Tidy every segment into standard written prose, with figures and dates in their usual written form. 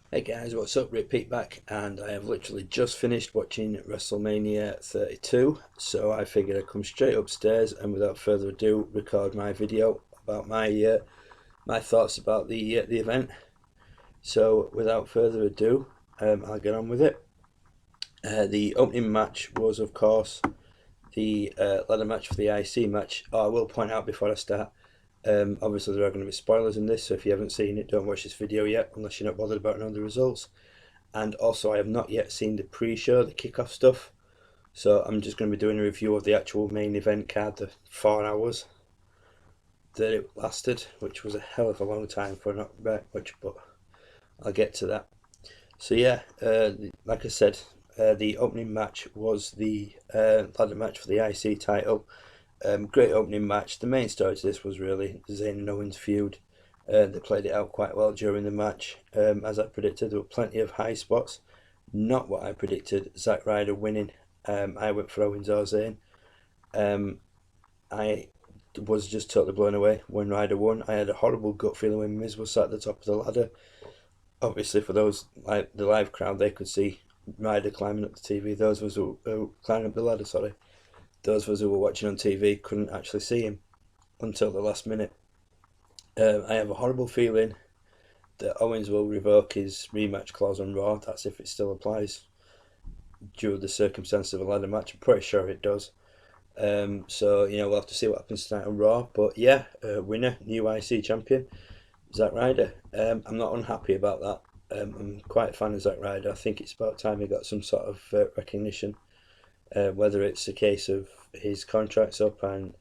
Hey guys, what's up? Rick Pete back, and I have literally just finished watching WrestleMania 32, so I figured I'd come straight upstairs and without further ado record my video about my thoughts about the event. So without further ado, I'll get on with it. The opening match was, of course, the ladder match for the IC match. Oh, I will point out before I start, obviously there are going to be spoilers in this, so if you haven't seen it, don't watch this video yet unless you're not bothered about knowing the results. And also, I have not yet seen the pre-show, the kickoff stuff, so I'm just going to be doing a review of the actual main event card, the 4 hours that it lasted, which was a hell of a long time for not very much, but I'll get to that. So yeah, like I said, the opening match was the ladder match for the IC title. Great opening match. The main story to this was really Zayn and Owens' feud. They played it out quite well during the match. As I predicted, there were plenty of high spots. Not what I predicted, Zack Ryder winning. I went for Owens or Zayn. I was just totally blown away when Ryder won. I had a horrible gut feeling when Miz was sat at the top of the ladder. Obviously, for those like the live crowd, they could see Ryder climbing up the TV. Those of us who climbing up the ladder, sorry. Those of us who were watching on TV couldn't actually see him until the last minute. I have a horrible feeling that Owens will revoke his rematch clause on Raw. That's if it still applies due to the circumstances of a ladder match. I'm pretty sure it does. So we'll have to see what happens tonight on Raw. But yeah, winner, new IC champion, Zack Ryder. I'm not unhappy about that. I'm quite a fan of Zack Ryder. I think it's about time he got some sort of recognition. Whether it's a case of his contract's up and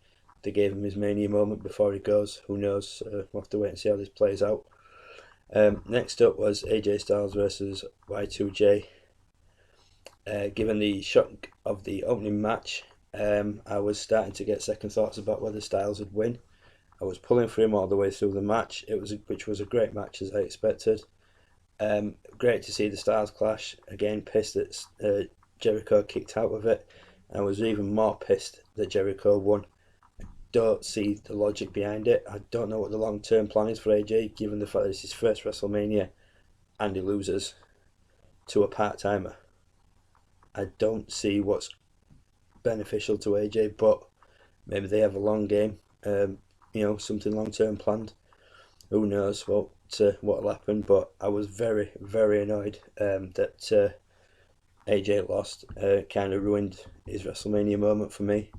they gave him his mania moment before he goes, who knows? We'll have to wait and see how this plays out. Next up was AJ Styles versus Y2J. Given the shock of the opening match, I was starting to get second thoughts about whether Styles would win. I was pulling for him all the way through the match, which was a great match as I expected. Great to see the Styles clash. Again, pissed that Jericho kicked out of it. I was even more pissed that Jericho won. Don't see the logic behind it. I don't know what the long-term plan is for AJ, given the fact that it's his first WrestleMania and he loses to a part-timer. I don't see what's beneficial to AJ, but maybe they have a long game, something long-term planned. Who knows what'll happen? But I was very, very annoyed that AJ lost. Kind of ruined his WrestleMania moment for me.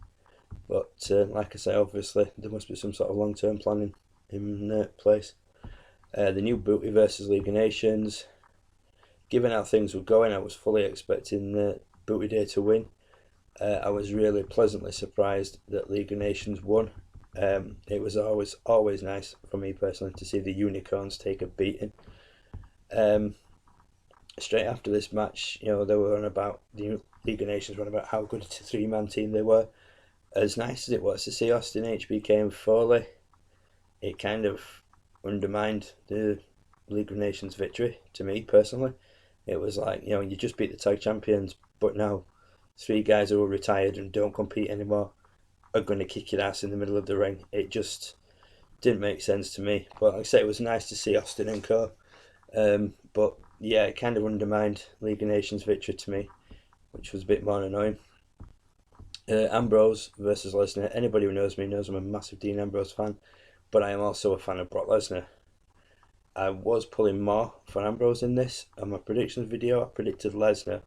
But like I say, obviously there must be some sort of long-term planning in place. The new Booty versus League of Nations. Given how things were going, I was fully expecting Booty Day to win. I was really pleasantly surprised that League of Nations won. It was always nice for me personally to see the Unicorns take a beating. Straight after this match, they were on about the League of Nations were on about how good a three-man team they were. As nice as it was to see Austin HBK and Foley, it kind of undermined the League of Nations victory to me personally. It was like, you just beat the tag champions, but now three guys who are retired and don't compete anymore are going to kick your ass in the middle of the ring. It just didn't make sense to me. But like I say, it was nice to see Austin and Co. But yeah, it kind of undermined League of Nations victory to me, which was a bit more annoying. Ambrose versus Lesnar. Anybody who knows me knows I'm a massive Dean Ambrose fan, but I am also a fan of Brock Lesnar. I was pulling more for Ambrose in this. On my predictions video, I predicted Lesnar,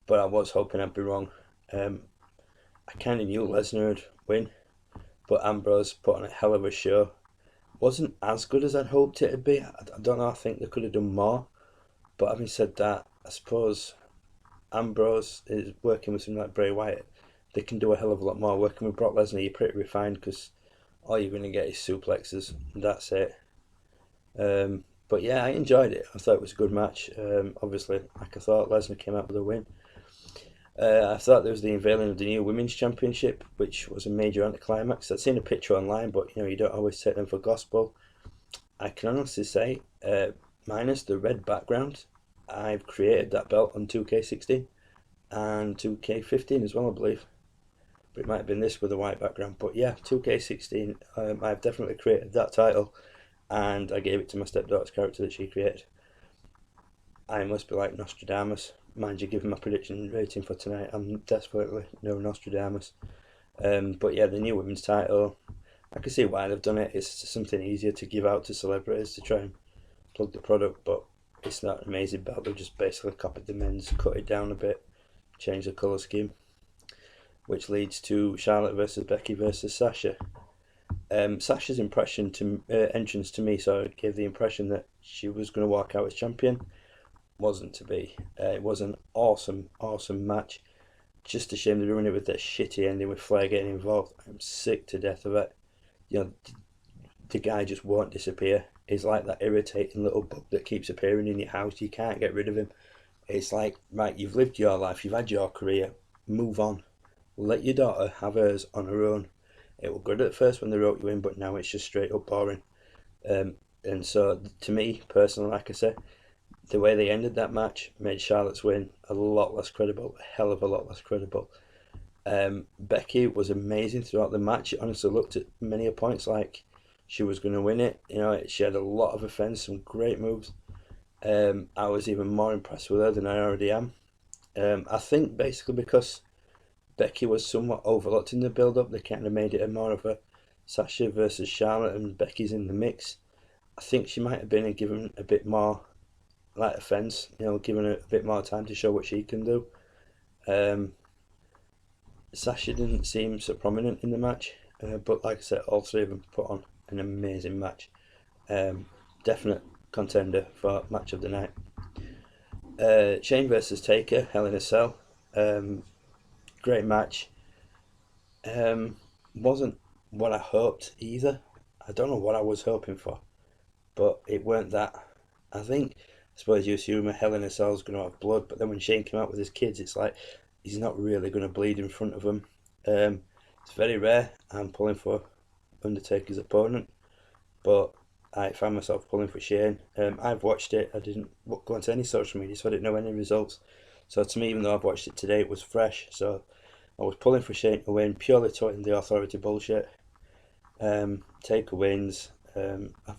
but I was hoping I'd be wrong. I kind of knew Lesnar would win, but Ambrose put on a hell of a show. Wasn't as good as I'd hoped it'd be. I don't know, I think they could have done more. But having said that, I suppose Ambrose is working with something like Bray Wyatt. They can do a hell of a lot more. Working with Brock Lesnar, you're pretty refined because all you're going to get is suplexes, and that's it. But yeah, I enjoyed it. I thought it was a good match. Obviously, like I thought, Lesnar came out with a win. I thought there was the unveiling of the new Women's Championship, which was a major anticlimax. I'd seen a picture online, but you don't always take them for gospel. I can honestly say, minus the red background, I've created that belt on 2K16 and 2K15 as well, I believe. But it might have been this with a white background. But yeah, 2K16, I've definitely created that title, and I gave it to my stepdaughter's character that she created. I must be like Nostradamus. Mind you, given my prediction rating for tonight, I'm desperately no Nostradamus. But yeah, the new women's title, I can see why they've done it. It's something easier to give out to celebrities to try and plug the product, but it's not an amazing belt. They've just basically copied the men's, cut it down a bit, changed the colour scheme, which leads to Charlotte versus Becky versus Sasha. Sasha's entrance to me, so it gave the impression that she was going to walk out as champion. Wasn't to be. It was an awesome, awesome match. Just a shame they ruined it with that shitty ending with Flair getting involved. I'm sick to death of it. You know, the guy just won't disappear. He's like that irritating little bug that keeps appearing in your house. You can't get rid of him. It's like, right, you've lived your life, you've had your career, move on. Let your daughter have hers on her own. It was good at first when they wrote you in, but now it's just straight up boring. And so, to me, personally, like I said, the way they ended that match made Charlotte's win a lot less credible, a hell of a lot less credible. Becky was amazing throughout the match. It honestly looked at many points like she was going to win it. You know, she had a lot of offense, some great moves. I was even more impressed with her than I already am. I think basically because Becky was somewhat overlooked in the build-up, they kind of made it a more of a Sasha versus Charlotte, and Becky's in the mix. I think she might have been given a bit more like offense, you know, given her a bit more time to show what she can do. Sasha didn't seem so prominent in the match, but like I said, all three of them put on an amazing match. Definite contender for match of the night. Shane versus Taker, Hell in a Cell. Great match. Wasn't what I hoped either. I don't know what I was hoping for, but it weren't that. I suppose you assume a Hell in a Cell is going to have blood, but then when Shane came out with his kids, it's like he's not really going to bleed in front of them. It's very rare. I'm pulling for Undertaker's opponent, but I found myself pulling for Shane. I've watched it. I didn't go onto any social media, so I didn't know any results. So to me, even though I've watched it today, it was fresh. So I was pulling for Shane to win, purely toting the authority bullshit. Taker wins.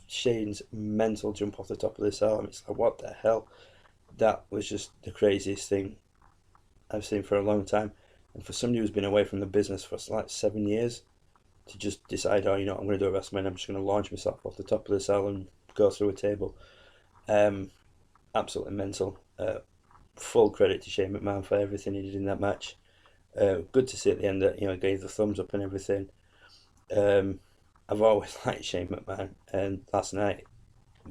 Shane's mental jump off the top of this arm. It's like, what the hell? That was just the craziest thing I've seen for a long time. And for somebody who's been away from the business for like 7 years, to just decide, oh, you know, I'm going to do a WrestleMania, I'm just going to launch myself off the top of the cell and go through a table. Absolutely mental. Full credit to Shane McMahon for everything he did in that match. Good to see at the end that, you know, gave the thumbs up and everything. I've always liked Shane McMahon, and last night,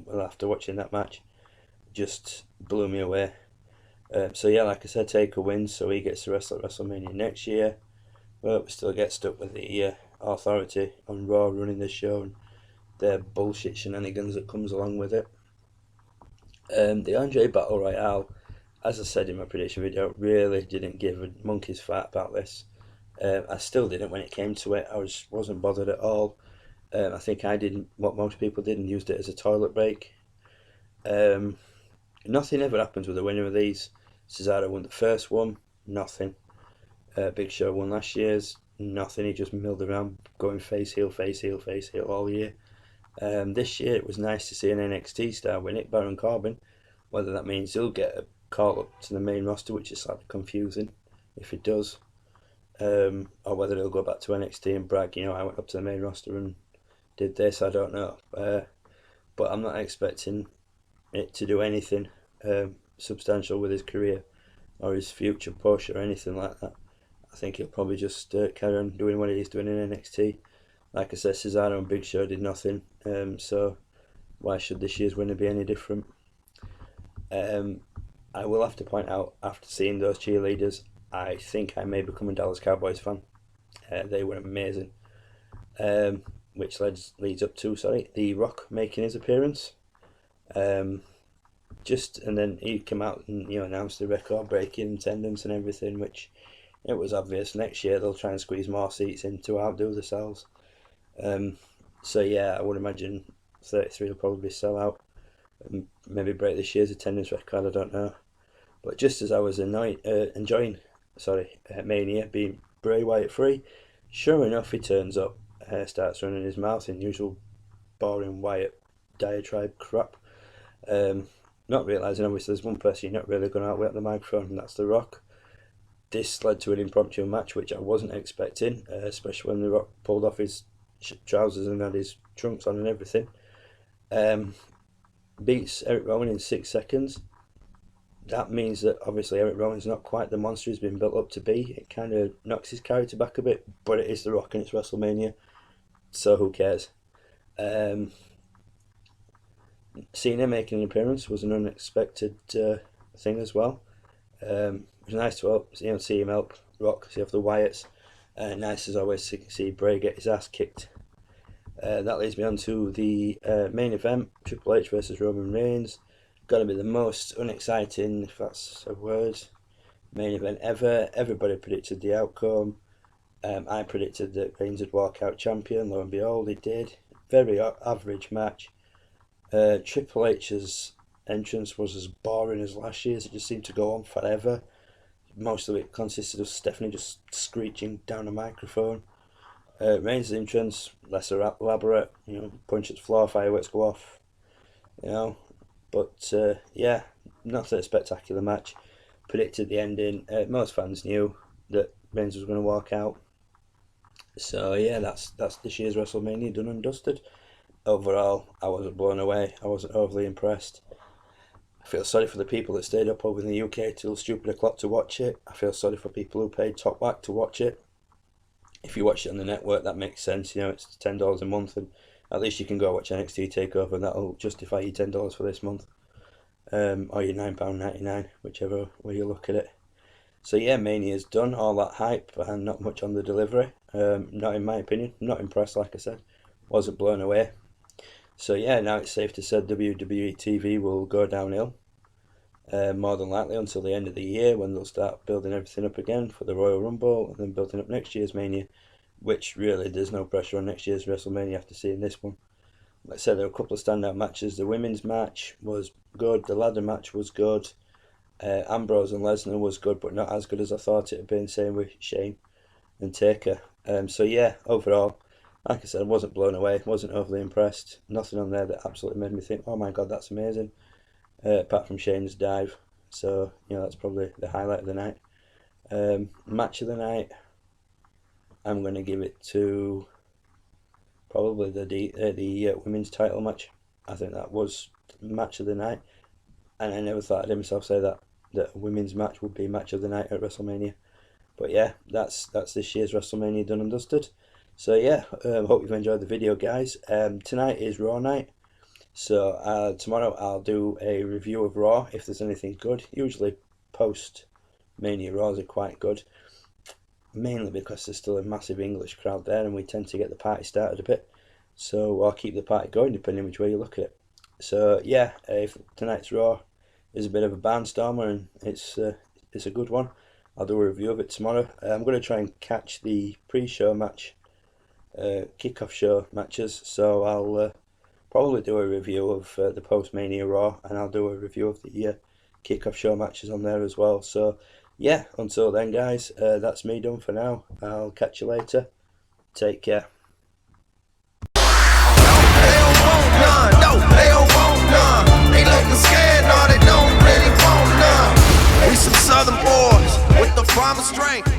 well, after watching that match, just blew me away. So yeah, like I said, Taker wins, so he gets to wrestle at WrestleMania next year. But we still get stuck with the authority on Raw running the show and their bullshit shenanigans that comes along with it. The Andre Battle Royale, as I said in my prediction video, really didn't give a monkey's fat about this. I still didn't when it came to it. I wasn't bothered at all. I think I did what most people did and used it as a toilet break. Nothing ever happens with the winner of these. Cesaro won the first one, nothing. Big Show won last year's, nothing. He just milled around going face heel, face heel, face heel all year. This year it was nice to see an NXT star win it, Baron Corbin. Whether that means he'll get a call up to the main roster, which is slightly confusing if it does, or whether he'll go back to NXT and brag, you know, I went up to the main roster and did this, I don't know. But I'm not expecting it to do anything substantial with his career or his future push or anything like that. I think he'll probably just carry on doing what he's doing in NXT. Like I said, Cesaro and Big Show did nothing, so why should this year's winner be any different? I will have to point out, after seeing those cheerleaders, I think I may become a Dallas Cowboys fan. They were amazing. Which leads up to The Rock making his appearance. And then he came out and, you know, announced the record-breaking attendance and everything, which it was obvious next year they'll try and squeeze more seats in to outdo themselves. So yeah, I would imagine 33 will probably sell out and maybe break this year's attendance record, I don't know. But just as I was enjoying Mania being Bray Wyatt free, sure enough he turns up, starts running his mouth in usual boring Wyatt diatribe crap. not realising obviously there's one person you're not really going to outwit at the microphone, and that's The Rock. This led to an impromptu match which I wasn't expecting, especially when The Rock pulled off his trousers and had his trunks on and everything. Beats Eric Rowan in 6 seconds. That means that obviously Eric Rowan's not quite the monster he's been built up to be. It kind of knocks his character back a bit, but it is The Rock and it's WrestleMania, so who cares? Cena making an appearance was an unexpected thing as well. It was nice to see him help Rock, see off the Wyatts. Nice as always to see Bray get his ass kicked. That leads me on to the main event, Triple H versus Roman Reigns. Got to be the most unexciting, if that's a word, main event ever. Everybody predicted the outcome. I predicted that Reigns would walk out champion. Lo and behold, he did. Very average match. Triple H's entrance was as boring as last year's. It just seemed to go on forever. Most of it consisted of Stephanie just screeching down a microphone. Reigns' entrance, less elaborate, punch at the floor, fireworks go off, But yeah, not a spectacular match. Predicted the ending. Most fans knew that Reigns was going to walk out. So yeah, that's this year's WrestleMania done and dusted. Overall, I wasn't blown away. I wasn't overly impressed. I feel sorry for the people that stayed up over in the UK till stupid o'clock to watch it. I feel sorry for people who paid top whack to watch it. If you watch it on the network, that makes sense. It's $10 a month, and at least you can go watch NXT Takeover, and that'll justify your $10 for this month, or your £9.99, whichever way you look at it. So yeah, Mania's done. All that hype and not much on the delivery. Not in my opinion. Not impressed, like I said. Wasn't blown away. So yeah, now it's safe to say WWE TV will go downhill. More than likely until the end of the year, when they'll start building everything up again for the Royal Rumble, and then building up next year's Mania, which really there's no pressure on next year's WrestleMania after seeing this one. Like I said, there were a couple of standout matches. The women's match was good, the ladder match was good, Ambrose and Lesnar was good, but not as good as I thought it had been, same with Shane and Taker. So yeah, overall, like I said, I wasn't blown away, wasn't overly impressed. Nothing on there that absolutely made me think, oh my god, that's amazing. Apart from Shane's dive. So, that's probably the highlight of the night. Match of the night, I'm going to give it to probably the women's title match. I think that was match of the night. And I never thought I'd hear myself say that a women's match would be match of the night at WrestleMania. But yeah, that's this year's WrestleMania done and dusted. So yeah, hope you've enjoyed the video, guys. Tonight is Raw night. So tomorrow I'll do a review of Raw if there's anything good. Usually post Mania Raws are quite good, mainly because there's still a massive English crowd there and we tend to get the party started a bit. So I'll keep the party going depending which way you look at it. So yeah, if tonight's Raw is a bit of a barnstormer and it's a good one, I'll do a review of it tomorrow. I'm going to try and catch the pre-show match, kickoff show matches. So I'll probably do a review of the post-Mania Raw, and I'll do a review of the kickoff show matches on there as well. So yeah, until then guys, that's me done for now. I'll catch you later. Take care. They looking scared, no, they don't really want none. We some southern boys with the farmer strength.